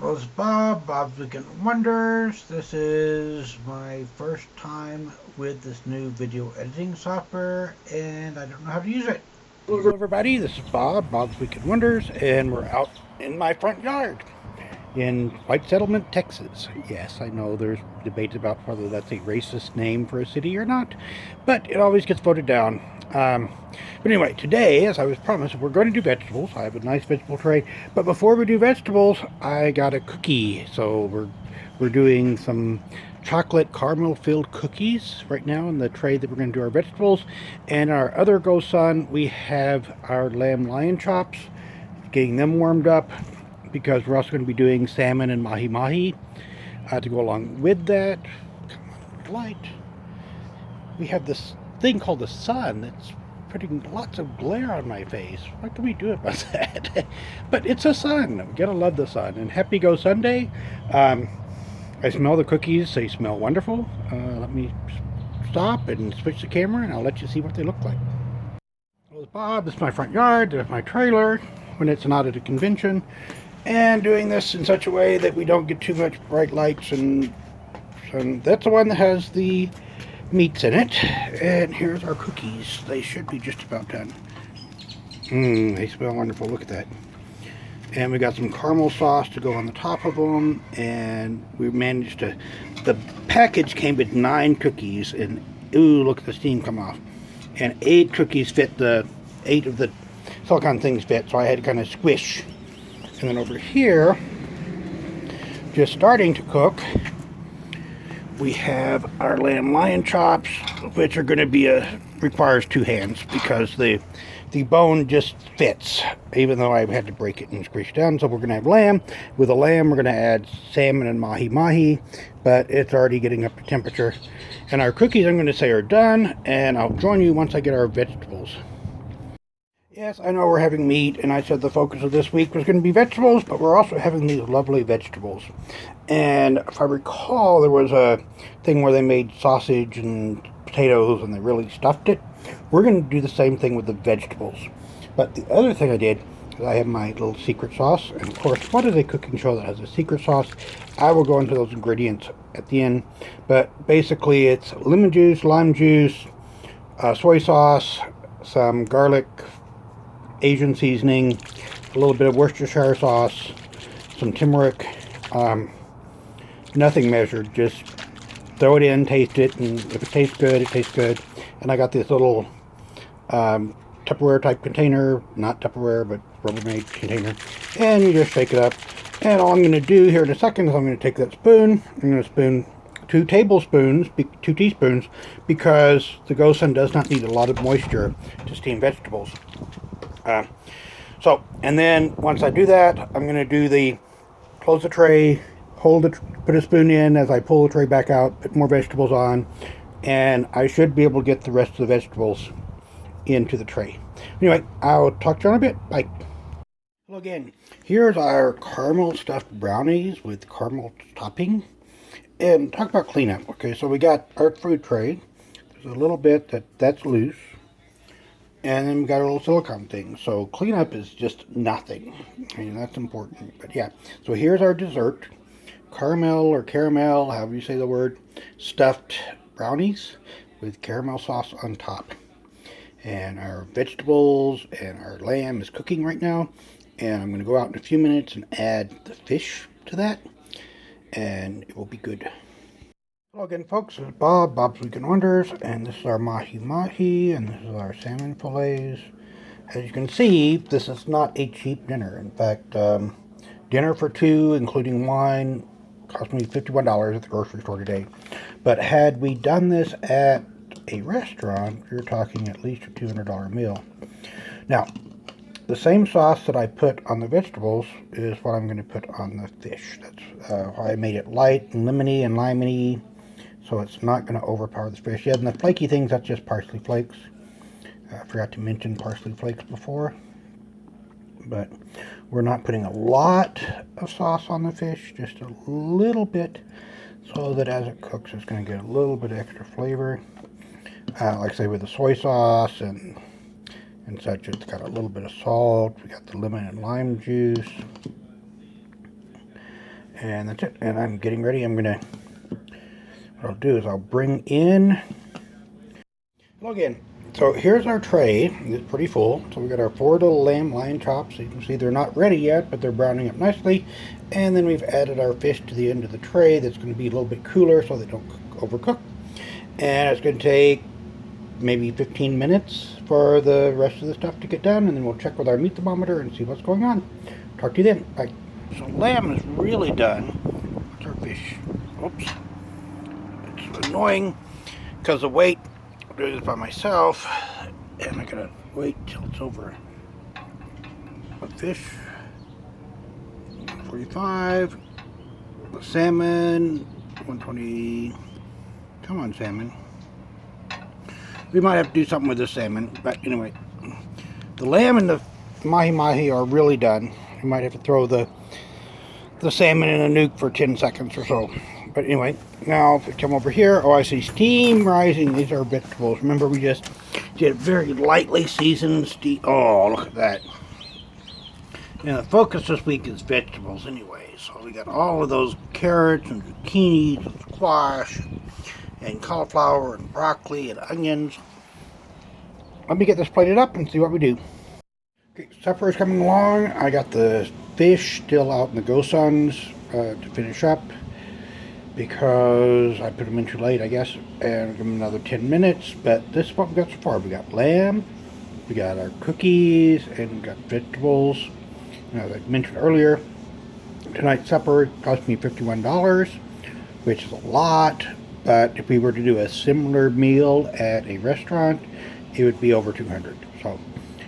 Hello, it's Bob, Bob's Weekend Wonders. This is my first time with this new video editing software, and I don't know how to use it. Hello, everybody. This is Bob, Bob's Weekend Wonders, and we're out in my front yard in White Settlement, Texas. Yes, I know there's debates about whether that's a racist name for a city or not, but it always gets voted down. But anyway, today, as I was promised, we're going to do vegetables. I have a nice vegetable tray, but before we do vegetables, I got a cookie. So we're doing some chocolate caramel filled cookies right now in the tray that we're going to do our vegetables. And our other GoSun, we have our lamb lion chops, getting them warmed up because we're also going to be doing salmon and mahi-mahi to go along with that. Come on, light. We have this thing called the sun that's putting lots of glare on my face. What can we do about that? But it's a sun. We gotta love the sun. And happy Go Sunday. I smell the cookies. They smell wonderful. Let me stop and switch the camera and I'll let you see what they look like. Well, it's Bob. This is my front yard. There's my trailer when it's not at a convention. And doing this in such a way that we don't get too much bright lights, and that's the one that has the meats in it. And here's our cookies. They should be just about done. They smell wonderful. Look at that. And we got some caramel sauce to go on the top of them, and we managed to, the package came with 9 cookies, and ooh, look at the steam come off. And 8 cookies fit, the 8 of the silicone things fit, so I had to kind of squish. And then over here, just starting to cook, we have our lamb lion chops, which are going to be requires 2 hands because the bone just fits, even though I had to break it and squish it down. So we're going to have lamb. With the lamb, we're going to add salmon and mahi-mahi, but it's already getting up to temperature. And our cookies, I'm going to say, are done, and I'll join you once I get our vegetables. Yes, I know we're having meat, and I said the focus of this week was going to be vegetables, but we're also having these lovely vegetables. And if I recall, there was a thing where they made sausage and potatoes, and they really stuffed it. We're going to do the same thing with the vegetables. But the other thing I did is I have my little secret sauce. And of course, what is a cooking show that has a secret sauce? I will go into those ingredients at the end. But basically, it's lemon juice, lime juice, soy sauce, some garlic, Asian seasoning, a little bit of Worcestershire sauce, some turmeric, nothing measured, just throw it in, taste it, and if it tastes good, it tastes good. And I got this little Tupperware type container, not Tupperware, but Rubbermaid container, and you just shake it up. And all I'm going to do here in a second is I'm going to take that spoon, I'm going to spoon 2 tablespoons, 2 teaspoons, because the GoSun does not need a lot of moisture to steam vegetables. And then once I do that, I'm going to do close the tray, put a spoon in as I pull the tray back out, put more vegetables on, and I should be able to get the rest of the vegetables into the tray. Anyway, I'll talk to you in a bit. Bye. Hello again. Here's our caramel stuffed brownies with caramel topping. And talk about cleanup. Okay, so we got our fruit tray. There's a little bit that's loose. And then we got a little silicone thing. So cleanup is just nothing. I mean, that's important. But yeah, so here's our dessert. Caramel, however you say the word, stuffed brownies with caramel sauce on top. And our vegetables and our lamb is cooking right now. And I'm going to go out in a few minutes and add the fish to that. And it will be good. Hello again, folks. This is Bob, Bob's Weekend Wonders, and this is our mahi-mahi, and this is our salmon fillets. As you can see, this is not a cheap dinner. In fact, dinner for 2, including wine, cost me $51 at the grocery store today. But had we done this at a restaurant, you're talking at least a $200 meal. Now, the same sauce that I put on the vegetables is what I'm going to put on the fish. That's why I made it light and lemony and limey, so it's not going to overpower the fish. Yeah, and the flaky things, that's just parsley flakes. I forgot to mention parsley flakes before. But we're not putting a lot of sauce on the fish, just a little bit, so that as it cooks, it's going to get a little bit extra flavor. Like I say, with the soy sauce and such, it's got a little bit of salt. We got the lemon and lime juice. And that's it. And I'm getting ready. What I'll do is I'll bring in, hello again. So here's our tray. It's pretty full. So we got our 4 little lamb line chops. You can see they're not ready yet, but they're browning up nicely. And then we've added our fish to the end of the tray. That's going to be a little bit cooler so they don't overcook. And it's going to take maybe 15 minutes for the rest of the stuff to get done, and then we'll check with our meat thermometer and see what's going on. Talk to you then. Bye. So lamb is really done. What's our fish? Oops. It's annoying because of weight. I'm doing this by myself, and I gotta wait till it's over. A fish, 45. The salmon, 120. Come on, salmon. We might have to do something with the salmon, but anyway. The lamb and the mahi-mahi are really done. We might have to throw the salmon in a nuke for 10 seconds or so. But anyway, now if we come over here, oh, I see steam rising. These are vegetables. Remember, we just did very lightly seasoned steam. Oh, look at that. And the focus this week is vegetables anyway. So we got all of those carrots and zucchinis and squash and cauliflower and broccoli and onions. Let me get this plated up and see what we do. Okay, supper is coming along. I got the fish still out in the GoSuns to finish up because I put them in too late, I guess, and give them another 10 minutes. But this is what we got so far. We got lamb, we got our cookies, and we got vegetables. As I mentioned earlier, tonight's supper cost me $51, which is a lot. But if we were to do a similar meal at a restaurant, it would be over 200. So,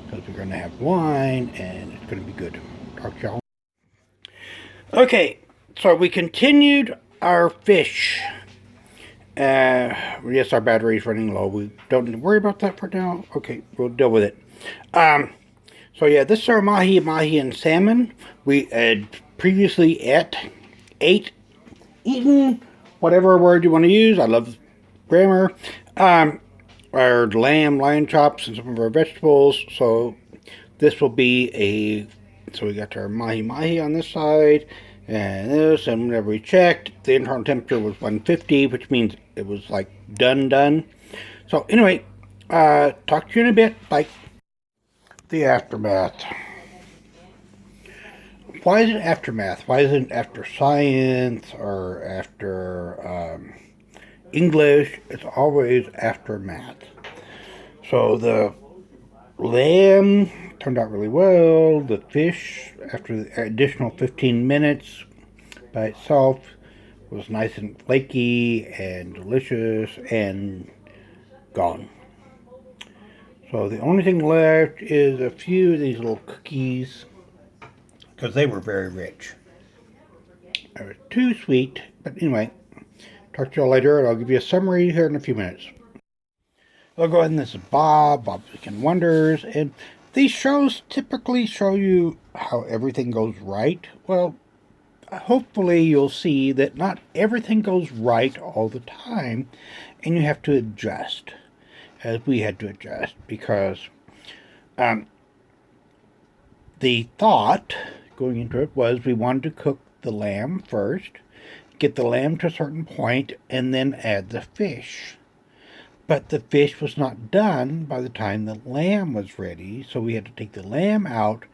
because we're going to have wine and it's going to be good. Talk to y'all. Okay, so we continued our fish. Yes, our battery is running low. We don't need to worry about that for now. Okay, we'll deal with it. So yeah, this is our mahi-mahi and salmon. We had previously eaten, whatever word you want to use. I love grammar. Our lamb chops, and some of our vegetables. So this will be so we got our mahi-mahi on this side, and this, and whenever we checked, the internal temperature was 150, which means it was like done. So anyway, talk to you in a bit. Bye. The aftermath. Why is it aftermath? Why isn't it after science or after English? It's always aftermath. So the lamb turned out really well. The fish, after the additional 15 minutes by itself, was nice and flaky and delicious and gone. So the only thing left is a few of these little cookies, because they were very rich. They were too sweet, but anyway, talk to y'all later, and I'll give you a summary here in a few minutes. I'll go ahead, and this is Bob's Weekend Wonders, and these shows typically show you how everything goes right. Well, hopefully you'll see that not everything goes right all the time, and you have to adjust, as we had to adjust, because the thought going into it was we wanted to cook the lamb first, get the lamb to a certain point, and then add the fish. But the fish was not done by the time the lamb was ready, so we had to take the lamb out,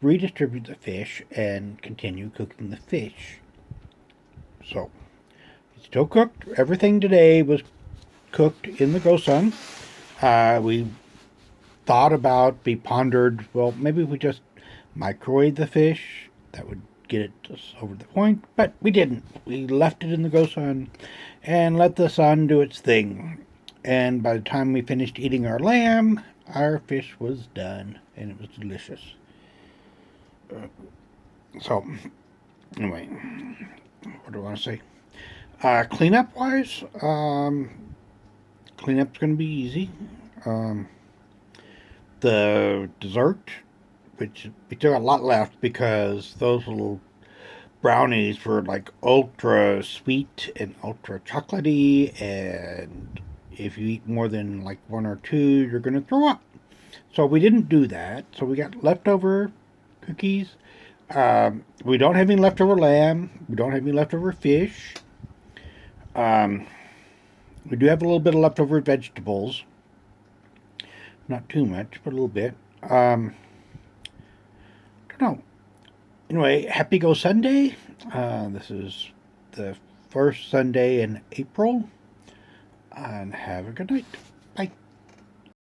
redistribute the fish, and continue cooking the fish. So, it's still cooked. Everything today was cooked in the GoSun. We pondered, well, maybe we just microwave the fish. That would get it over the point, but we didn't. We left it in the GoSun and let the sun do its thing. And by the time we finished eating our lamb, our fish was done, and it was delicious. So, anyway, what do I want to say? Cleanup-wise, cleanup's going to be easy. The dessert, which we still got a lot left because those little brownies were like ultra sweet and ultra chocolatey, and if you eat more than like one or two, you're going to throw up. So we didn't do that. So we got leftover cookies. We don't have any leftover lamb. We don't have any leftover fish. We do have a little bit of leftover vegetables. Not too much, but a little bit. Don't know. Anyway, happy GoSun Day. This is the first Sunday in April. And have a good night. Bye.